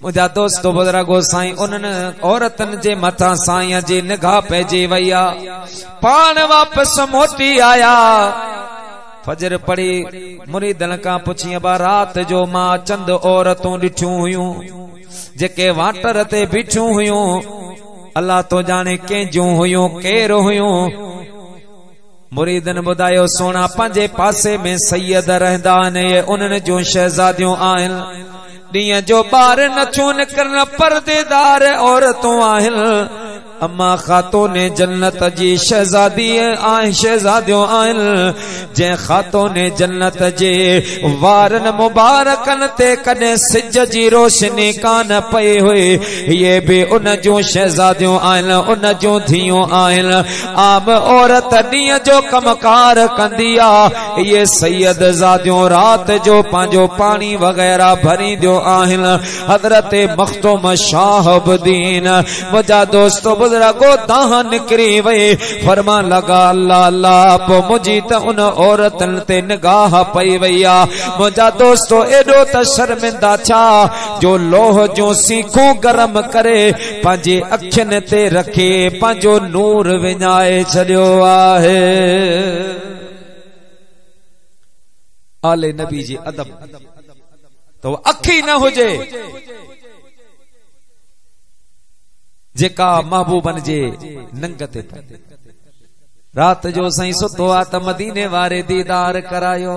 मुझा दोस्तों बुजुर्गो साईं उन्हनि औरतन जे मथा साईं जी निगाह पइजी वई आ। पाण वापस मोटी आया। फजर पढ़ी मुरीदन का पुछी बा रात जो मां चंद औरतों ॾिठियूं हुयूं जेके वाटर ते बीठियूं हुयूं। अल्लाह तो जाने कंहिंजूं हुयूं केर हुयूं। मुरीदन बुधायो सोना पंजे पासे में सैयद रहंदा आहिनि उन्हनि जूं शहजादियूं आहिनि। ॾींहं जो ॿार नथियूं निकिरन पर्देदार औरतूं आहिनि। अम्मा खातून जन्नत जी शहजादी शहजादियों आहिनि। जंहिं खातून जन्नत जे वारन मुबारकन ते कॾहिं सिज जी रोशनी कान पई हुई ये भी उन जूं शहजादियों आहिनि उन जूं धीअरूं आहिनि। आम औरत ॾींहं जो कमकार कंदी आ। ये सैयद ज़ादियूं रात जो पंहिंजो पानी वग़ैरह भरींदियूं आहिनि। हज़रत मखदूम शाहबुद्दीन मुंहिंजा दोस्तो बुजुर्गो दाह निकरी वई। फरमा लगा अल्लाह अल्लाह पो मुझी त उन औरतन ते निगाह पई वई आ। मुंहिंजा दोस्तो एडो त शर्मिंदा छा जो लोह जो सीखूं गरम करे पंहिंजे अखियुनि ते रखे पंहिंजो नूर विञाए छॾियो आहे। आले नबी जी अदब तो अखी न हुजे जेका महबूबन जे नंग ते रात जो साईं सुतो आ त मदीने वारे दीदार करायो।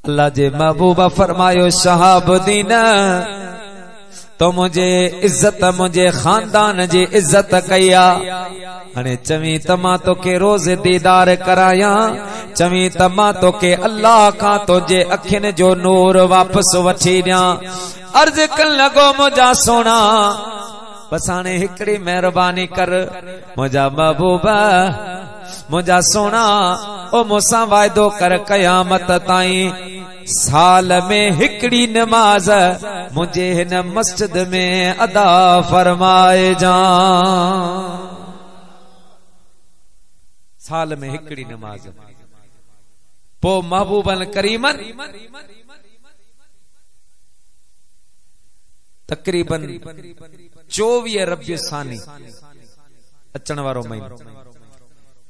अल्लाह जे महबूबा फरमायो शहाबुद्दीन तो मुझे इज्जत मुझे खानदान जी इज्जत कया। हने चवी तमा तो के रोज दीदार कराया। चवी तमा तो के अल्लाह का तो जे अखिन जो नूर वापस वठी दिया। अर्ज कन लगो मुझा सोना बस हाणे हिकड़ी मेहरबानी कर मुझा महबूबा मुझा सोना ओ मूंसां वाइदो कर कयामत ताईं साल में हिकड़ी नमाज मुझे हिन मस्जिद में अदा फरमाए जा। साल में हिकड़ी नमाज पो महबूबन करीमन तकरीबन 24 रबियु सानी अचण वारो महीनो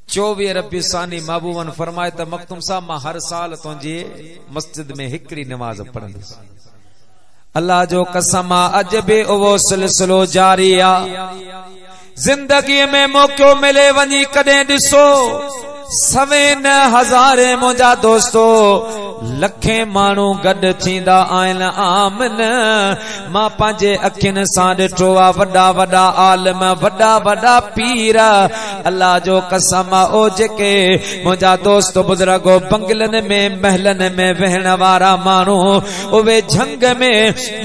24 रबियु सानी महबूबन फरमाए त मखदूम साहब मां हर साल तुंहिंजे मस्जिद में हिकड़ी नमाज पढ़ंदुसि। अल्लाह जो कसम अज बि उहो सिलसिलो जारी आ। जिंदगी में मौको मिले वञी कॾहिं ॾिसो सवे न हज़ारे मुंहिंजा दोस्तो लखे माण्हू गॾु थींदा आहिनि। आमन मां पंहिंजे अखियुनि सां ॾिठो आहे वॾा वॾा आलिम वॾा वॾा पीर। अल्लाह जो कसम ओ जेके मुंहिंजा दोस्त बुजुर्गो बंगलनि में महलनि में वेहण वारा माण्हू उहे झंग में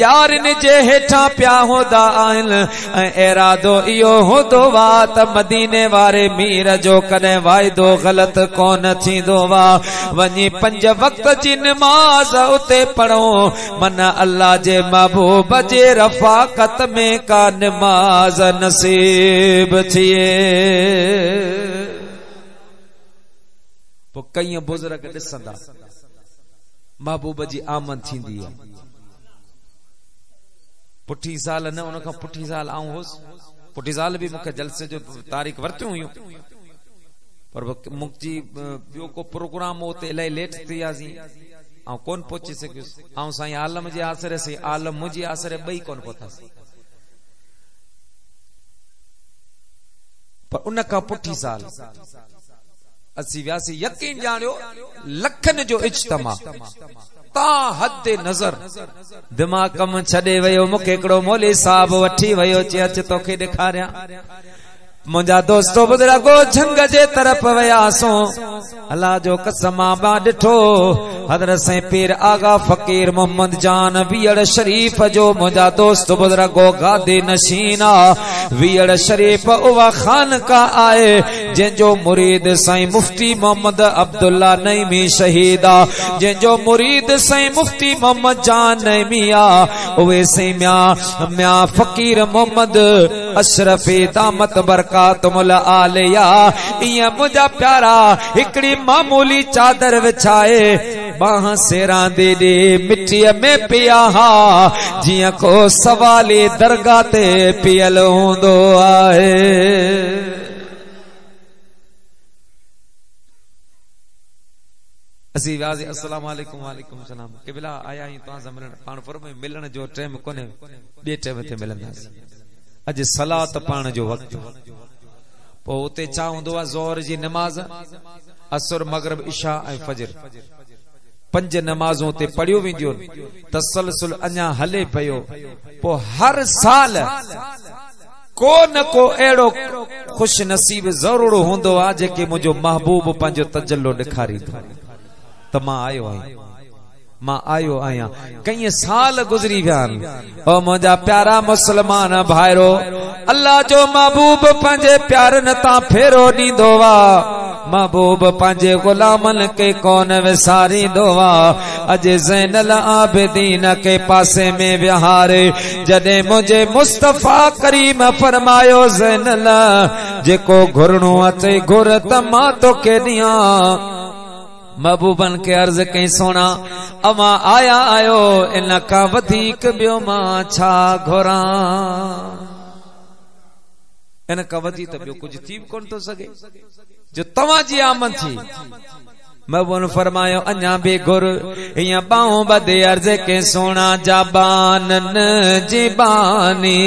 यारनि जे हेठां पिया हूंदा आहिनि। ऐं इरादो इहो हूंदो वा त मदीने वारे मीर जो कॾहिं वाइदो गलत कोन थींदो वा। वञी 5 वक्त जी नमाज उते पढ़ो मन अल्लाह जे महबूब जे रफ़ाकत में का नमाज नसीब थिए। पो कई बुजुर्ग ॾिसंदा महबूब जी आमद थींदी आहे। पुठी साल न उन खां पुठी साल आऊं हुअसि। पुठी साल भी मूंखे जलसे जो तारीख़ वरतियूं हुयूं पर मुंहिंजी ॿियो को प्रोग्राम उते इलाही लेट थी वियासीं ऐं कोन पहुची सघियुसि। ऐं साईं आलम जे आसरे से आलम मुंहिंजे आसरे ॿई कोन पहुतासीं। पर उन खां पुठी साल असीं वियासीं। यकीन ॼाणियो लखनि जो इज्तिमा ता हद नज़र दिमाग़ कम छॾे वियो। मूंखे हिकिड़ो मौली साहब वठी वियो चए अच तोखे ॾेखारियां। मुंहिंजा दोस्तो बुजुर्गो झंग जे तरफ़ वियासो। अल्लाह जो कसम मां ॾिठो हज़रत साईं पीर आगा फ़कीर मोहम्मद जान वियड़ शरीफ जो मुंहिंजा दोस्त बुजुर्गो गादी नशीना वियड़ शरीफ उहा खानकाह आहे जंहिंजो मुरीद साईं मुफ्ती मोहम्मद अब्दुल्ला नईमी शहीद आ। जंहिंजो मुरीद साईं मुफ्ती मोहम्मद जान नईमी आ। उहे साईं मियां फ़कीर मोहम्मद अशरफी दामत बरकातुल आलिया। इएं मुंहिंजा प्यारा हिकड़ी मामूली चादर विछाए बाह सेरा दे दे मिट्टीअ में पिया हा जिया को सवाली दरगाह ते पियल हूंदो आहे। असी वाज़े अस्सलाम वालेकुम वालेकुम सलाम क़िबला आया ही तो सां मिलण पाण फुर में मिलण जो टाइम कोने बे टाइम ते मिलंदासीं। अज सलात पाण जो वक्त पो उते छा हूंदो आहे ज़ोहर जी नमाज असर मगरिब इशा ऐं फजर 5 नमाज़ों ते पढ़ियो वेंदियूं तसलसल अञा हले पियो। पो हर साल को न को अहिड़ो खुश नसीब ज़रूर हूंदो आहे जेके मुंहिंजो महबूब पंहिंजो तजल्लो ॾेखारींदो त मां आयो आहियां। कई साल गुज़री विया आहिनि ओ मुंहिंजा प्यारा मुस्लमान भाइरो अल्लाह जो महबूब पंहिंजे प्यारनि तां फेरो ॾींदो आहे। महबूब पंहिंजे गुलामन के कौन विसारींदो आहे। अॼु ज़ैनल आबिदीन के पासे में विहारे जॾहिं मुंहिंजे मुस्तफ़ा करीम फरमायो ज़ैनल जेको घुरणो अचे घुर त मां तोखे ॾियां। महबूबन के अर्ज कई सोना अमा आया आयो इन का वधीक बियो मां छा घुरां। इन का वधी त बियो कुछ थी कोन तो सके जो तव्हां जी आमद थी। महबूब फरमायो अञा बे घुर इया बाहों बदे अर्ज के सोना जाबानन जीबानी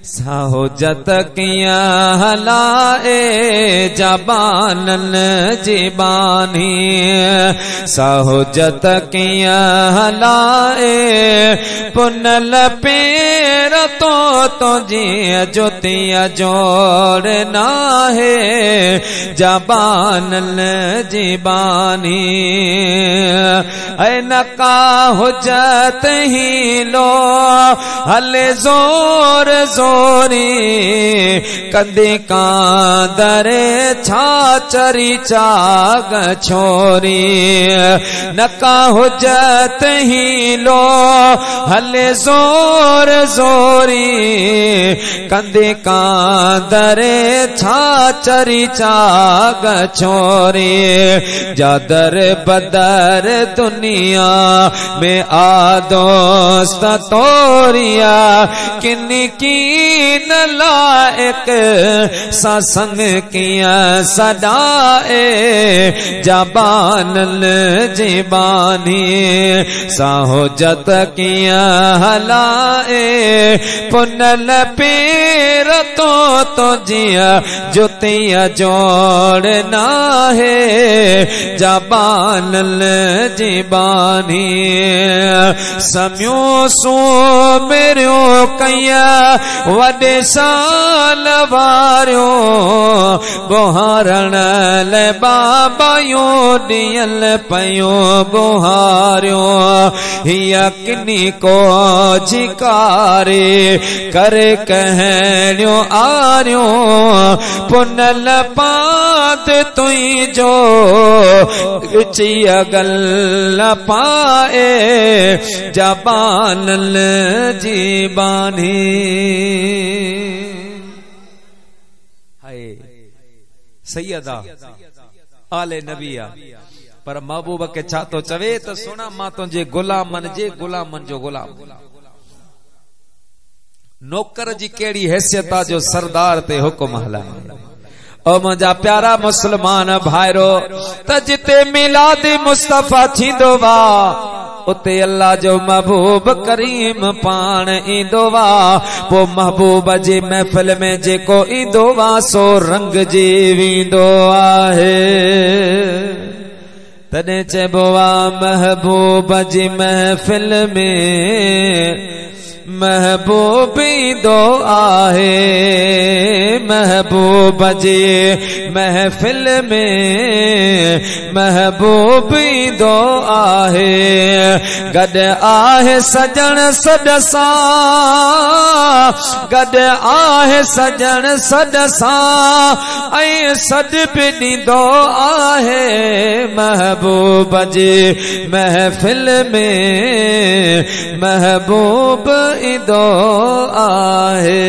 साहुजत किया हलाए जबानन जीबानी साहुजत किया हलाए पुनल पेर तो जी ज्योतिया जोड़ना है जबानन जीबानी नका हुजत ही लो हले जोर जोरी कंदी कांदरे छा चरी चाग छोरी नका हुजत ही लो हले जोर जोरी कंदी कांदरे छा चरी चाग छोरी जादर बदर दुनिया में आ दोस्त तोरिया किन्नी की न लायक सत्संग किया सदाए जबानल जीबानी साहुजत किया हलाए पुनल पेर तो जिया जुतिया जोड़ना है जबानल जीबानी सम्यो सो मेरियो कया वडे साल वारियो बुहारण ले बाबा यो दियल पयो बुहारियो हिया किनी को झिकारे करे कहणियो आरियो पुनल पात तुई जो चिया गल पाए जबानल जीबानी। हाय सैयदा आले नबिया पर महबूब के छा तो चवे त सुना मां तुंहिंजे गुलामन जे गुलामन जो गुलाम नौकर जी केड़ी हैसियत जो सरदार ते हुकुम हलाए। ओ मुंहिंजा प्यारा मुस्लमान भाइरो त जिते मिलाद मुस्तफा थींदो वा उते अल्लाह जो महबूब करीम पाण ईंदो वा। पो महबूब जी महफिल में जेको ईंदो वा सो रंग जी वेंदो आहे। तॾहिं चइबो आहे महबूब जी महफिल में महबूब ईंदो आहे। महबूब जी महफिल में महबूब ईंदो आहे। गॾु आहे सजण सॾसा गॾु आहे सजण सॾसा ऐं सॾ बि ॾींदो आहे। महबूब जी महफिल में महबूब ईंदो आहे।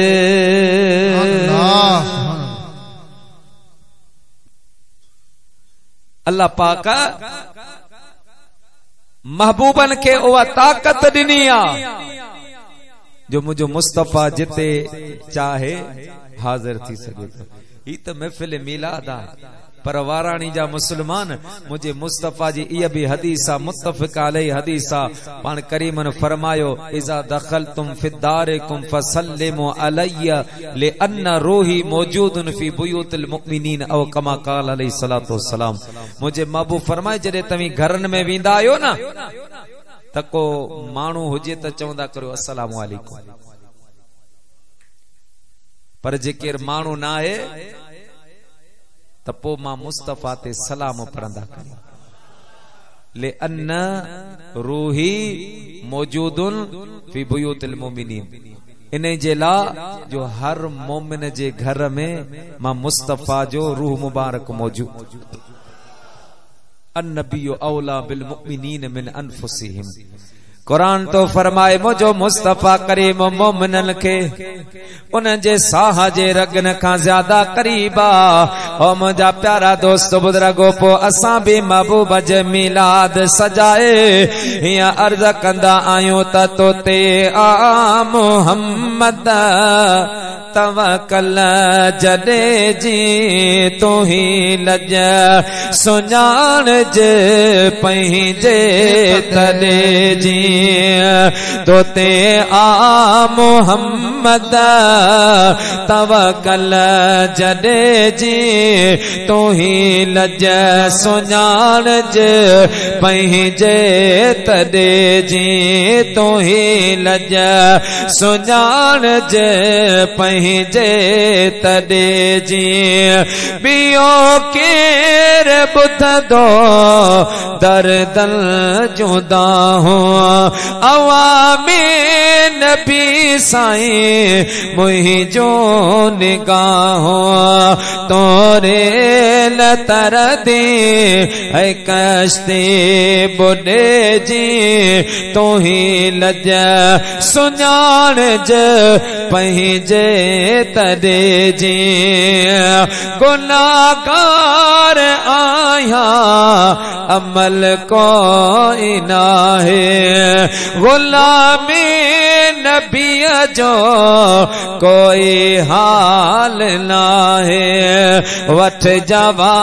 अल्लाह पाक महबूबन के उहा ताकत ॾिनी आ जो मुझो मुस्तफा जिते चाहे हाजिर थी सके तो। ही तो महफिल मीलाद आ, पर वाराणी जा मुसलमान मुझे मुस्तफा जी इया भी हदीसा मुत्तफिक अलैहि हदीसा पान करीमन फरमायो इजा दखलतुम फिद्दारिकुम फसल्लिमु अलैया लिअन्न रूही मौजूदुन फी बुयूतिल मुमिनीन औ कमा क़ाल अलैहि सलातो वस्सलाम। मुझे महबूब फरमाए जडे तवी घरन में वींदा आयो ना त को माण्हू हुजे त चवंदा करो अस्सलामु अलैकुम, पर जेकर माण्हू ना आहे त पो मां मुस्तफा ते सलाम पढ़ंदा करियो। ले अन्न रूही मौजूदुन फी बुयूतिल मुमिनीन, इन जे ला जो हर मोमिन जे घर में मां मुस्तफा जो रूह मुबारक मौजूद। अन्नबिय्यु औला बिल मुमिनीन मिन अनफुसिहिम। कुरान तो फरमाए मुझो मुस्तफा करीम मोमिनन के उन जे साह जे रगन का ज्यादा करीबा। ओ मुझा प्यारा दोस्त बुजुर्गो पो असां भी महबूब जे मिलाद सजाए हिया अर्ज कंदा आयो त तोते आ मोहम्मद तवकल जडे जी तू ही लज सुञाण जे पंहिंजे तले जी तोते आ मोहम्मद तवकल जडे जी तू ही लज सुञाण जे पंहिंजे तले जी तू ही लज सुञाण जे पंहिंजे तले जी बियो केर ॿुधंदो दर्दन जुदा हो अवामी नबी साईं मुहिंजो निगाहो तोरे लतर दे है कश्ती बुॾे जी तू ही लज सुञाण जे पंहिंजे तले जी गुनाहगार आया अमल कोई ना है गुलामी नबी जो कोई हाल ना है वठ जवा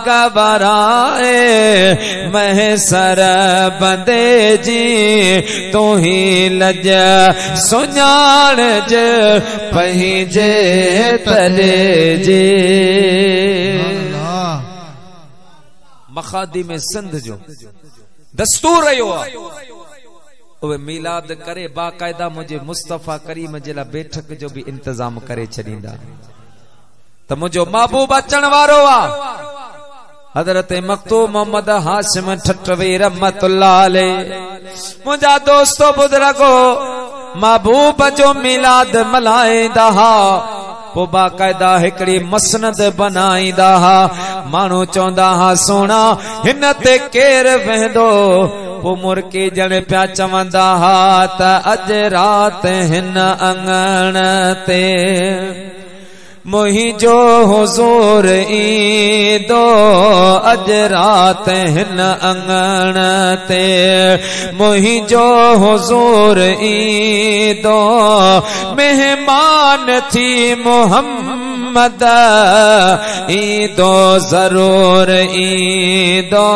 गबराए महसर बंदे जी तू ही लज सुञाण जे पंहिंजे तले जी। मखादी में सिंध जो दस्तूर रहियो उहे मिलाद करे बाकायदा मुझे मुस्तफा करीम जे ला बैठक जो भी इंतजाम करे छॾींदा त मुझो महबूब अचण वारो आ। हजरत मखतूम मोहम्मद हाशिम ठठवी रहमतुल्लाह अलैह मुझा दोस्तो बुजुर्गो महबूब जो मिलाद मल्हाईंदा हा पो बाकायदा हिकड़ी मसनद बनाईंदा हा माण्हू चवंदा हा सोना हिन ते केर वेंदो पो मुर्की जण पिया चवंदा हा त अॼु रात हिन अंगण ते मुहिंजो हुज़ूर ईंदो अॼु रात हिन अंगण ते मुहिंजो हुज़ूर ईंदो मेहमान थी मोहम्मद ईंदो ज़रूर ईंदो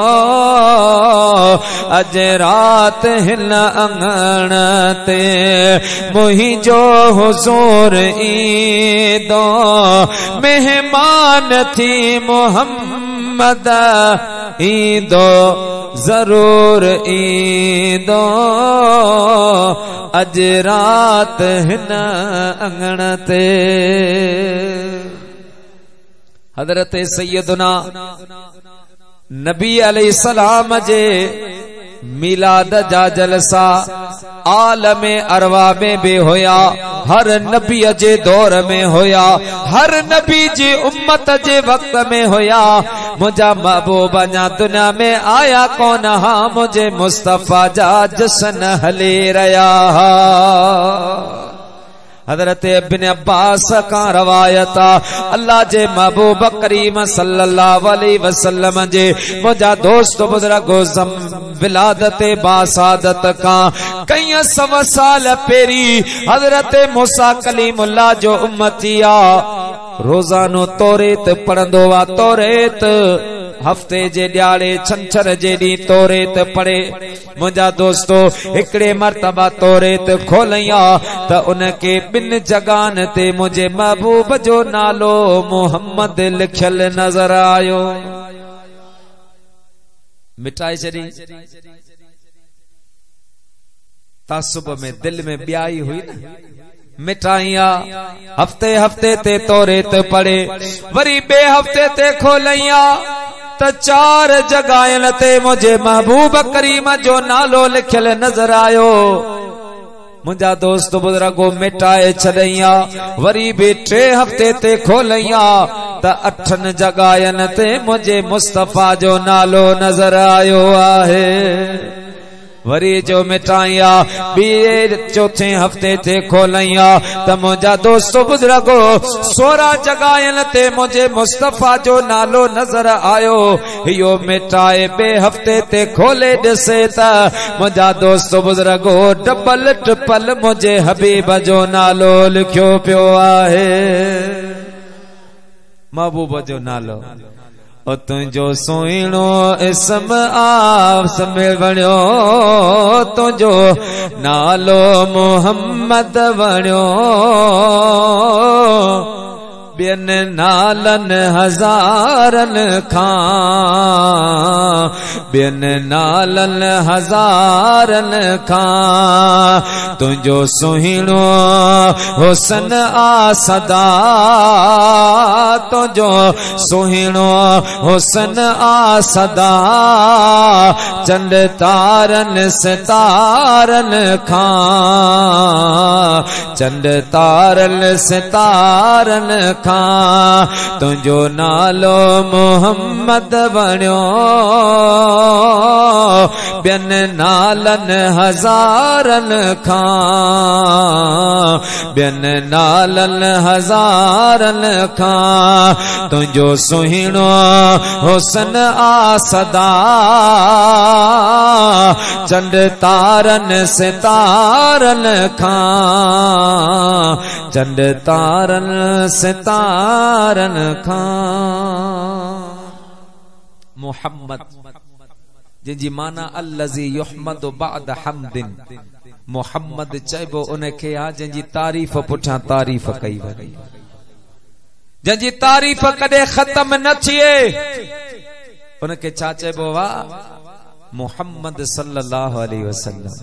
अॼु रात हिन अंगण ते मुहिंजो हुज़ूर ईंदो मेहमान थी मोहम्मद ईंदो जरूर ईंदो अॼु रात हिन अंगण ते। हज़रत सैयदना नबी अलैहिस्सलाम जे मिलाद जा जलसा आलमे अरवा में भी होया हर नबी जे दौर में होया हर नबी जी उम्मत जे वक्त में होया मुझा महबूब अञा दुनिया में आया कौन हा मुझे मुस्तफा जा जश्न हले रहा हजरत इब्न अब्बास का रवायत अल्लाह जे महबूब करीम सल्लल्लाहु अलैहि वसल्लम जे मुझा दोस्त बुजुर्गो विलादत बासादत का कई सव साल पेरी हजरत मूसा कलीमुल्लाह जो उम्मतिया रोजानो तौरेत पढ़ंदो वा तौरेत हफ्ते जे ॾियारे छंछर जे ॾींहुं तौरेत पढ़े मुंहिंजा दोस्तो हिकिड़े मर्तबा तौरेत खोलैया त उनके ॿिनि जॻहनि ते मुंहिंजे महबूब जो नालो मोहम्मद लिखियल नज़र आयो। मिटाए छॾी तासुब में दिल में ॿियाई हुई न मिटाइया हफ्ते हफ्ते ते तौरेत पढ़े वरी ॿे हफ्ते ते खोलैया त 4 जॻहियुनि ते मुंहिंजे महबूब करीम जो नालो लिखियल नज़र आयो। मुंहिंजा दोस्त बुजुर्गो मिटाए छॾिया वरी बि 3 हफ्ते ते खोलैया त 8 जॻहियुनि ते मुंहिंजे मुस्तफ़ा जो नालो नज़र आयो आहे। वरी जो मिटाइया ॿिए चौथे हफ्ते ते खोलैया त मुंहिंजा दोस्त बुजुर्गो 16 जॻहियुनि ते मुंहिंजे मुस्तफ़ा जो नालो नज़र आयो। इहो मिटाए ॿिए हफ्ते ते खोले ॾिसे त मुंहिंजा दोस्त बुजुर्गो डबल ट्रिपल मुंहिंजे हबीब जो नालो लिखियो पियो आहे। महबूब जो नालो ओ तुंहिंजो सुहिणो इसम आस में वणियो तुंहिंजो नालो मोहम्मद वणियो ॿियनि नालनि हज़ारनि खां ॿियनि नालनि हज़ारनि खां तुंहिंजो सुहिणो हुसन आ सदा तुंहिंजो सुहिणो हुसन आ सदा चंड तारनि सितारनि खां चंड तारनि सितारनि तुंहिंजो नालो मोहम्मद वणियो ॿियनि नालनि हज़ारनि खां ॿियनि नालनि हज़ारनि खां तुंहिंजो सुहिणो हुसन आ सदा चंड तारनि सितारनि खां चंड तारनि सितारन खां। मोहम्मद जिनजी माना अल्लज़ी युहमदु बअद हम्दिन मोहम्मद चइबो उनखे आ जिनजी तारीफ़ पुठियां तारीफ़ कई वई जिनजी तारीफ़ कॾहिं ख़त्म न थिए उनखे छा चइबो वा मोहम्मद सल्लल्लाहु अलैहि वसल्लम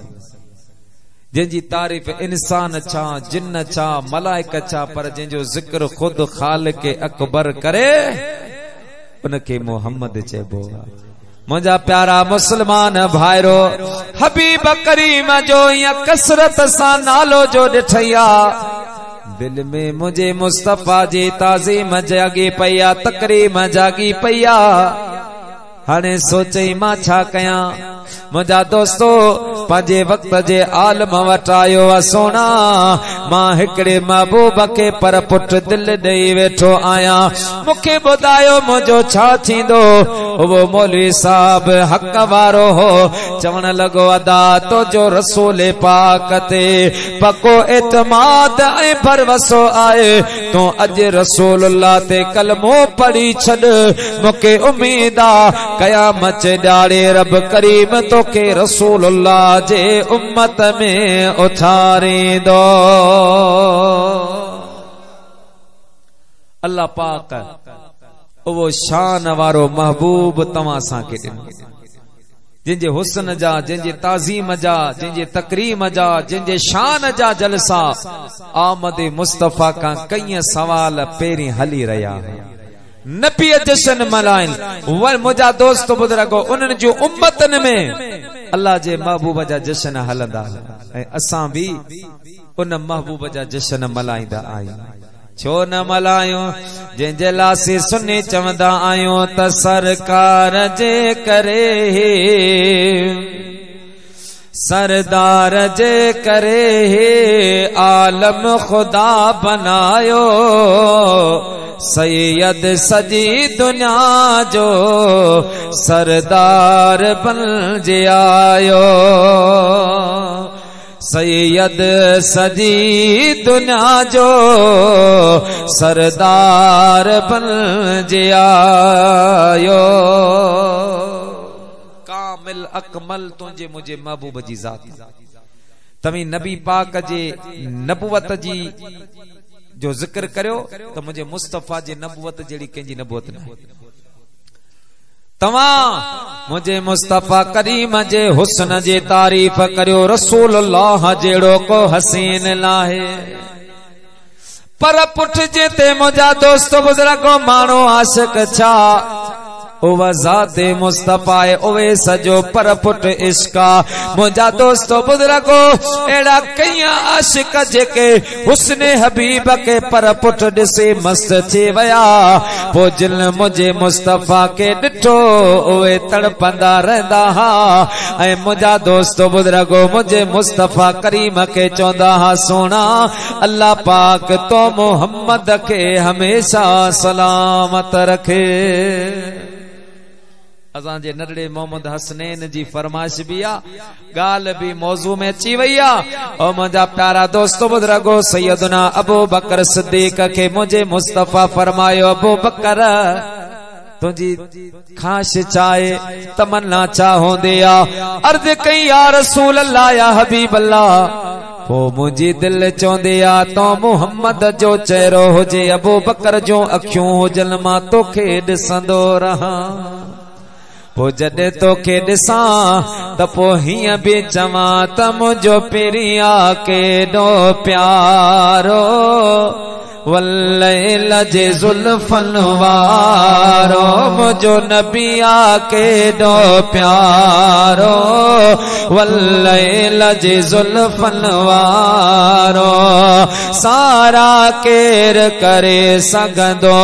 जिनजी तारीफ़ इंसान छा जिन्न छा मलाइक छा पर जिनजो जिक्र खुद खालिक अकबर करे उनके मोहम्मद चइबो। मुंहिंजा प्यारा मुसलमान भाइरो हबीब करीम जो या कसरत सां नालो जो ॾिठैया दिल में मुंहिंजे मुस्तफ़ा जी ताज़ीम जागी पईया तकरीम जागी पईया। हाणे सोचई मां छा कयां मुंहिंजा दोस्तो पंहिंजे वक्त जे आलम वटि आयो आहे सोना मां हिकिड़े महबूब खे पर पुट दिल ॾेई वेठो आहियां मूंखे ॿुधायो मुंहिंजो छा थींदो। उहो मौलवी साहब हक़ वारो हो चवण लॻो अदा तुंहिंजो रसूल पाक ते पको एतमाद ऐं भरवसो आहे तूं अॼु रसूलुल्लाह ते कलमो पढ़ी छॾ मूंखे उम्मीद आहे क़यामत ॾियारे रब करीम तोखे रसूलुल्लाह जे उम्मत में उथारींदो। अल्लाह पाक वो शान वारो महबूब तव्हां असांखे ॾिनो जिनजे हुस्न जा जिनजे ताज़ीम जा जिनजे तकरीम जा जिनजे शान जा जलसा आमद मुस्तफ़ा का कई सवाल पेरी हली रहा नबी जश्न मल्हाइन मुंहिंजा दोस्त बुजुर्गो उन्हनि जूं उम्मतनि में अल्लाह जे महबूब जा जश्न हलंदा ऐं असां भी उन महबूब जा जश्न मल्हाईंदा आहियूं। छो न मल्हायूं जंहिंजे लासे सुने चवंदा आहियूं त सरकार जे करे सरदार जे करे हे आलम खुदा बनायो, सैयद सजी दुनिया जो सरदार बन जे आयो। सैयद सजी दुनिया जो सरदार बन जे आयो। कामिल अकमल तुझे मुझे महबूब जी ज़ात। तमी नबी पाक जे नबुवत जी जो जिक्र करो तो मुझे मुस्तफा जे नबुवत जेड़ी कंजी नबुवत न। तवा मुझे मुस्तफा करीम जे हुस्न जे तारीफ करियो। रसूलुल्लाह जेड़ो को हसीन लाहे। पर पुठ जे ते मुझा दोस्त बुजुर्गो मानो आशिक छा उवा ज़ाते मुस्तफा उवे सजो पर पुट इश्का। मुझा दोस्तो बुजुर्गो एड़ा कई आशिक जेके हुस्ने हबीब के पर पुट दिसे मस्त थी वया। पो जिन मुझे मुस्तफा के डिठो उवे तड़पंदा रहंदा हा। ऐ मुझा दोस्तो बुजुर्गो मुझे मुस्तफा करीम के चौंदा हा सोना अल्लाह पाक तो मोहम्मद के हमेशा सलामत रखे। असां जे नरड़े मोहम्मद हसनैन जी फरमाइश भी आ, गाल भी मौजू में अची वई आ। ओ मुंहिंजा प्यारा दोस्तो बुजुर्गो सैयदना अबू बकर सिद्दीक के मुझे मुस्तफा फरमायो अबू बकर तुझी खाश चाहे तमन्ना चाहो दिया। अर्ज कई या रसूल अल्लाह या हबीब अल्लाह। पो मुझी दिल चौंदे आ तो मुहम्मद जो चेहरो हुजे अबू बकर जो अखियूं हुजन मां तोखे ॾिसंदो रहा। पो जॾे तोखे ॾिसां त पो हीअं बि चवां त मुंहिंजो पिरिया केॾो प्यारो। वल्लैल जे ज़ुल्फ़न वारो मुझो नबिया केॾो प्यारो। वल्लैल जे ज़ुल्फ़न वारो सारा केर करे सघंदो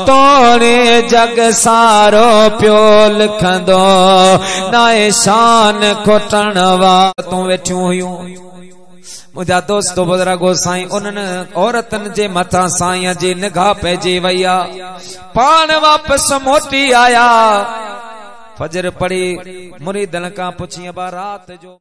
तोड़े जग सारो पियो लिखंदो। नाए शान खोटण वारूं वेठियूं हुयूं। मुझा दोस्तो बुजुर्गो साईं उन्हनि औरतन जे मथां साईं जी निगाह पइजी वई आ। पाण वापस मोटी आया। फजर पढ़ी मुरीदन खां पुछी रात जो